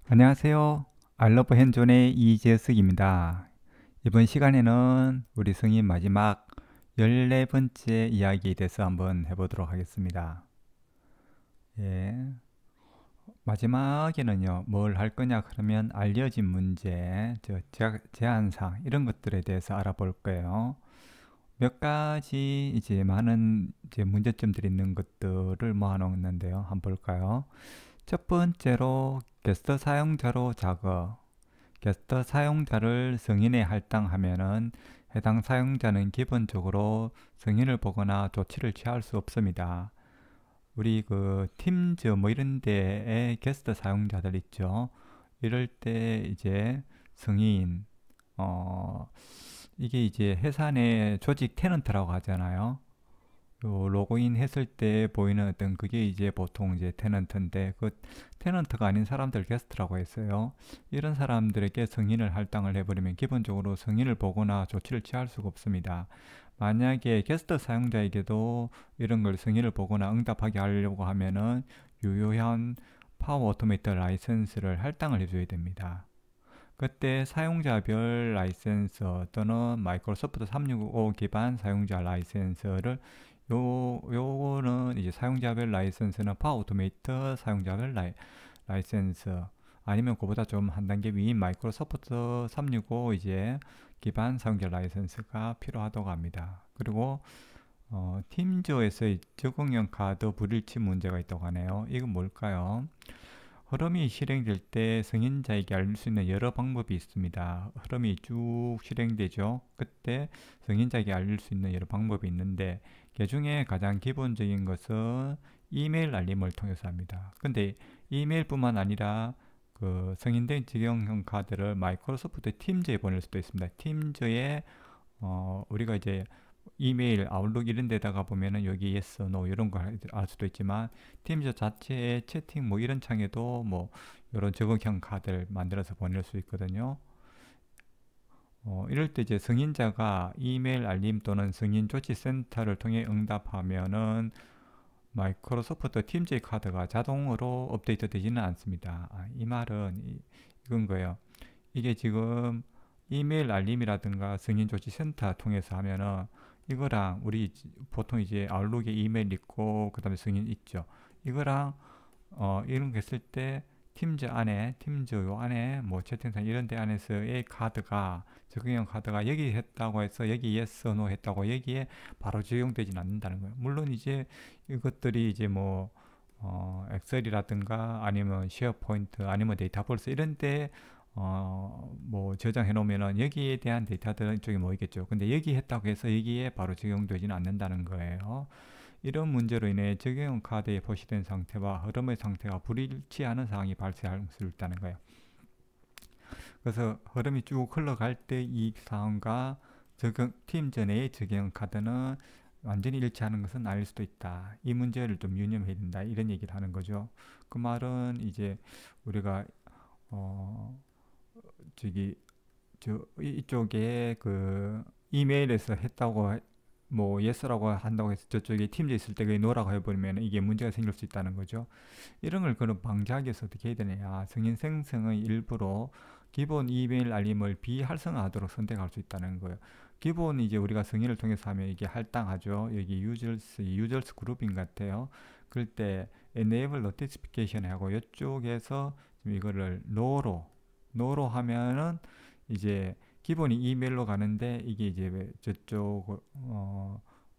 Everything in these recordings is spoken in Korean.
안녕하세요. 알러브 핸존의 이재석입니다. 이번 시간에는 우리 성인 마지막 14번째 이야기에 대해서 한번 해보도록 하겠습니다. 예. 마지막에는요, 뭘 할 거냐 그러면 알려진 문제, 제한사항, 이런 것들에 대해서 알아볼 거예요. 몇 가지 이제 많은 이제 문제점들이 있는 것들을 모아놓았는데요. 한번 볼까요? 첫 번째로 게스트 사용자로 작업. 게스트 사용자를 승인에 할당하면은 해당 사용자는 기본적으로 승인을 보거나 조치를 취할 수 없습니다. 우리 그 팀즈 뭐 이런 데에 게스트 사용자들 있죠. 이럴 때 이제 승인, 어, 이게 이제 회사 내 조직 테넌트라고 하잖아요. 요 로그인 했을 때 보이는 어떤 그게 이제 보통 이제 테넌트인데, 그 테넌트가 아닌 사람들 게스트라고 했어요. 이런 사람들에게 승인을 할당을 해버리면 기본적으로 승인을 보거나 조치를 취할 수가 없습니다. 만약에 게스트 사용자에게도 이런 걸 승인을 보거나 응답하게 하려고 하면은 유효한 파워 오토메이터 라이센스를 할당을 해줘야 됩니다. 그때 사용자별 라이센스 또는 마이크로소프트 365 기반 사용자 라이센스를 요거는 이제 사용자별 라이센스는 파워 오토메이터 사용자별 라이센스, 아니면 그보다 좀 한 단계 위인 마이크로소프트 365 이제 기반 사용자 라이센스가 필요하다고 합니다. 그리고 팀즈에서의 적응형 카드 불일치 문제가 있다고 하네요. 이건 뭘까요? 흐름이 실행될 때 승인자에게 알릴 수 있는 여러 방법이 있습니다. 흐름이 쭉 실행되죠. 그때 승인자에게 알릴 수 있는 여러 방법이 있는데, 그 중에 가장 기본적인 것은 이메일 알림을 통해서 합니다. 근데 이메일뿐만 아니라 그 승인된 직영형 카드를 마이크로소프트 팀즈에 보낼 수도 있습니다. 팀즈에 우리가 이제 이메일, 아웃룩 이런 데다가 보면은 여기 yes, no 이런 거 알 수도 있지만, 팀즈 자체의 채팅 뭐 이런 창에도 뭐 이런 적응형 카드를 만들어서 보낼 수 있거든요. 이럴 때 이제 승인자가 이메일 알림 또는 승인 조치 센터를 통해 응답하면은 마이크로소프트 팀즈의 카드가 자동으로 업데이트 되지는 않습니다. 이 말은 이건 거예요. 이게 지금 이메일 알림이라든가 승인 조치 센터 통해서 하면은 이거랑 우리 보통 이제 아웃룩에 이메일 있고 그다음에 승인 있죠. 이거랑 이런 거 했을 때 팀즈 요 안에 뭐 채팅창 이런 데 안에서의 카드가, 적용형 카드가 여기 했다고 해서 여기 yes, no 했다고 여기에 바로 적용되지는 않는다는 거예요. 물론 이제 이것들이 이제 뭐 엑셀이라든가 아니면 쉐어포인트 아니면 데이터베이스 이런 데 뭐 저장해 놓으면은 여기에 대한 데이터들은 이쪽에 모이겠죠. 근데 여기 했다고 해서 여기에 바로 적용되지는 않는다는 거예요. 이런 문제로 인해 적용 카드에 표시된 상태와 흐름의 상태가 불일치하는 상황이 발생할 수 있다는 거예요. 그래서 흐름이 쭉 흘러갈 때 이 상황과 팀 전의 적용 카드는 완전히 일치하는 것은 아닐 수도 있다. 이 문제를 좀 유념해야 된다. 이런 얘기를 하는 거죠. 그 말은 이제 우리가 어 저기 이쪽에 그 이메일에서 했다고 뭐 예스라고 한다고 해서 저쪽에 팀즈 있을 때 그게 노라고 해버리면 이게 문제가 생길 수 있다는 거죠. 이런 걸 그럼 방지하기 위해서 어떻게 해야 되냐? 승인 생성의 일부로 기본 이메일 알림을 비활성화하도록 선택할 수 있다는 거예요. 기본 이제 우리가 승인을 통해서 하면 이게 할당하죠. 여기 유저스 그룹인 것 같아요. 그럴 때 enable notification 하고 이쪽에서 이거를 노로 하면은 이제 기본이 이메일로 가는데, 이게 이제 저쪽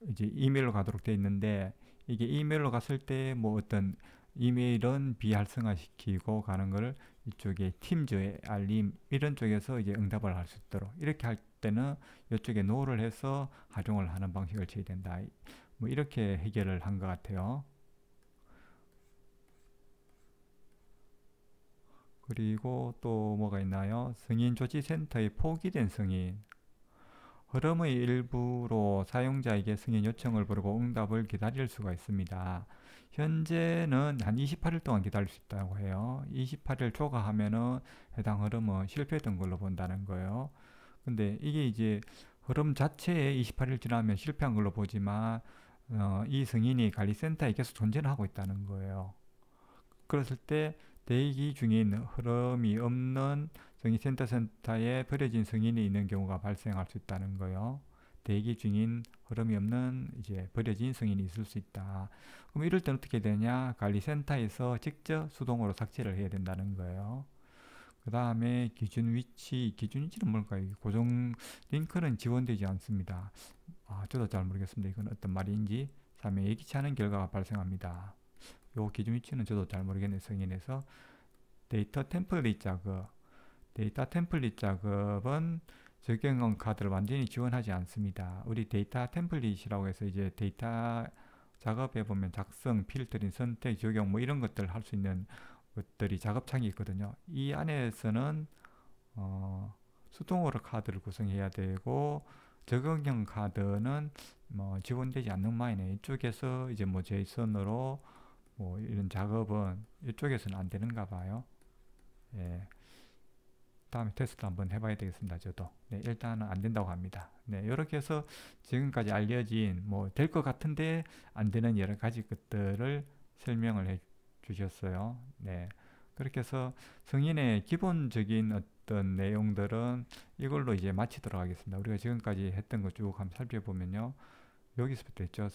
이제 이메일로 가도록 돼 있는데, 이게 이메일로 갔을 때 뭐 어떤 이메일은 비활성화시키고 가는 거를 이쪽에 팀즈의 알림 이런 쪽에서 이제 응답을 할 수 있도록 이렇게 할 때는 이쪽에 노를 해서 활용을 하는 방식을 취해야 된다. 뭐 이렇게 해결을 한 것 같아요. 그리고 또 뭐가 있나요? 승인 조치 센터의 포기된 승인. 흐름의 일부로 사용자에게 승인 요청을 부르고 응답을 기다릴 수가 있습니다. 현재는 한 28일 동안 기다릴 수 있다고 해요. 28일 초과하면은 해당 흐름은 실패했던 걸로 본다는 거예요. 근데 이게 이제 흐름 자체에 28일 지나면 실패한 걸로 보지만 이 승인이 관리센터에 계속 존재를 하고 있다는 거예요. 그랬을 때 대기 중인 흐름이 없는 승인센터에 버려진 승인이 있는 경우가 발생할 수 있다는 거요. 대기 중인 흐름이 없는 이제 버려진 승인이 있을 수 있다. 그럼 이럴 때는 어떻게 되냐? 관리센터에서 직접 수동으로 삭제를 해야 된다는 거예요. 그 다음에 기준 위치는 뭘까요? 고정 링크는 지원되지 않습니다. 저도 잘 모르겠습니다. 이건 어떤 말인지. 다음에 예기치 않은 결과가 발생합니다. 요 기준 위치는 저도 잘 모르겠네요. 승인에서 데이터 템플릿 작업은 적용형 카드를 완전히 지원하지 않습니다. 우리 데이터 템플릿이라고 해서 이제 데이터 작업해 보면 작성, 필터링, 선택, 적용 뭐 이런 것들 할 수 있는 것들이 작업창이 있거든요. 이 안에서는 수동으로 카드를 구성해야 되고 적용형 카드는 뭐 지원되지 않는 마이네. 이쪽에서 이제 뭐 제이슨으로 뭐 이런 작업은 이쪽에서는 안 되는가 봐요. 예. 다음에 테스트 한번 해봐야 되겠습니다. 저도. 네, 일단은 안 된다고 합니다. 네, 이렇게 해서 지금까지 알려진 뭐 될 것 같은데 안 되는 여러 가지 것들을 설명을 해 주셨어요. 네. 그렇게 해서 승인의 기본적인 어떤 내용들은 이걸로 이제 마치도록 하겠습니다. 우리가 지금까지 했던 거 쭉 한번 살펴보면요. 여기서부터 했죠.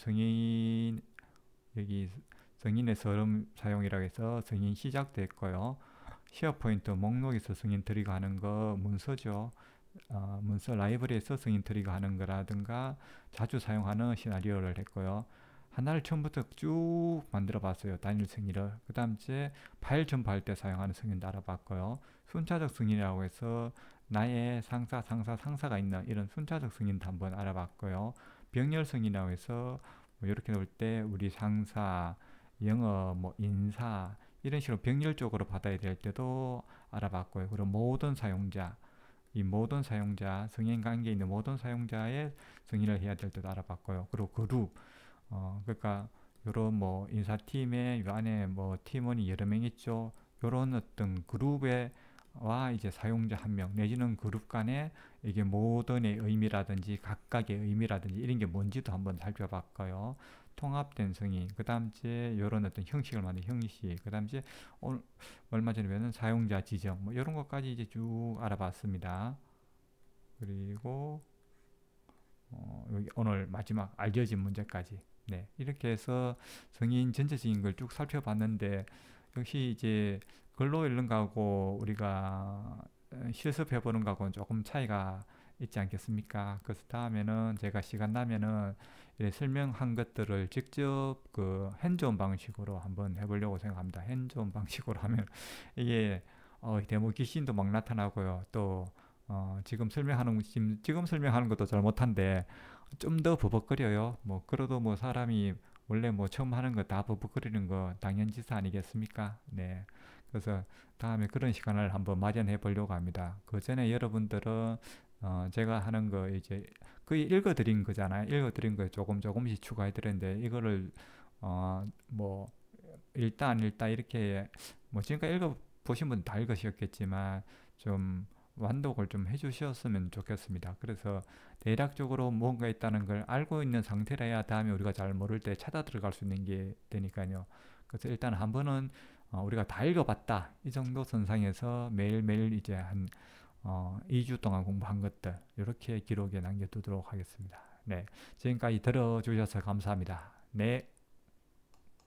여기 승인의 서름 사용이라고 해서 승인 시작됐고요. 쉐어포인트 목록에서 승인 트리거 하는 거 문서죠. 문서 라이브러리에서 승인 트리거 하는 거라든가 자주 사용하는 시나리오를 했고요. 하나를 처음부터 쭉 만들어 봤어요. 단일 승인을. 그 다음 이제 파일 전파할 때 사용하는 승인도 알아봤고요. 순차적 승인이라고 해서 나의 상사가 있는 이런 순차적 승인도 한번 알아봤고요. 병렬 승인이라고 해서 뭐 이렇게 놓을 때 우리 상사, 영업, 뭐 인사 이런 식으로 병렬적으로 받아야 될 때도 알아봤고요. 그리고 모든 사용자, 이 모든 사용자, 승인 관계에 있는 모든 사용자의 승인을 해야 될 때도 알아봤고요. 그리고 그룹, 그러니까 요런 뭐 인사팀에 요 안에 뭐 팀원이 여러 명 있죠. 요런 어떤 그룹에 와 이제 사용자 한 명 내지는 그룹 간에 이게 모던의 의미라든지 각각의 의미라든지 이런 게 뭔지도 한번 살펴봤고요. 통합된 승인, 그 다음 이제 이런 어떤 형식을 만든 형식, 그 다음 이제 얼마 전에 배운 사용자 지정, 뭐 이런 것까지 이제 쭉 알아봤습니다. 그리고 여기 오늘 마지막 알려진 문제까지. 네, 이렇게 해서 승인 전체적인 걸 쭉 살펴봤는데 역시 이제 글로 읽는 거하고 우리가 실습해 보는 거하고는 조금 차이가 있지 않겠습니까? 그래서 다음에는 제가 시간 나면은 설명한 것들을 직접 그 핸즈온 방식으로 한번 해보려고 생각합니다. 핸즈온 방식으로 하면 이게 데모 귀신도 막 나타나고요. 또 지금 설명하는 것도 잘 못한데 좀 더 버벅거려요. 뭐 그래도 뭐 사람이 원래 뭐 처음 하는 거 다 버벅거리는 거 당연지사 아니겠습니까? 네. 그래서 다음에 그런 시간을 한번 마련해 보려고 합니다. 그 전에 여러분들은 제가 하는 거 이제 거의 읽어드린 거잖아요. 읽어드린 거 조금씩 추가해 드렸는데 이거를 뭐 읽다 안 읽다 이렇게 뭐 지금까지 읽어 보신 분 다 읽으셨겠지만 좀 완독을 좀 해주셨으면 좋겠습니다. 그래서 대략적으로 뭔가 있다는 걸 알고 있는 상태라야 다음에 우리가 잘 모를 때 찾아 들어갈 수 있는 게 되니까요. 그래서 일단 한 번은 우리가 다 읽어봤다 이 정도 선상에서 매일매일 이제 한 2주 동안 공부한 것들 이렇게 기록에 남겨두도록 하겠습니다. 네, 지금까지 들어주셔서 감사합니다. 네.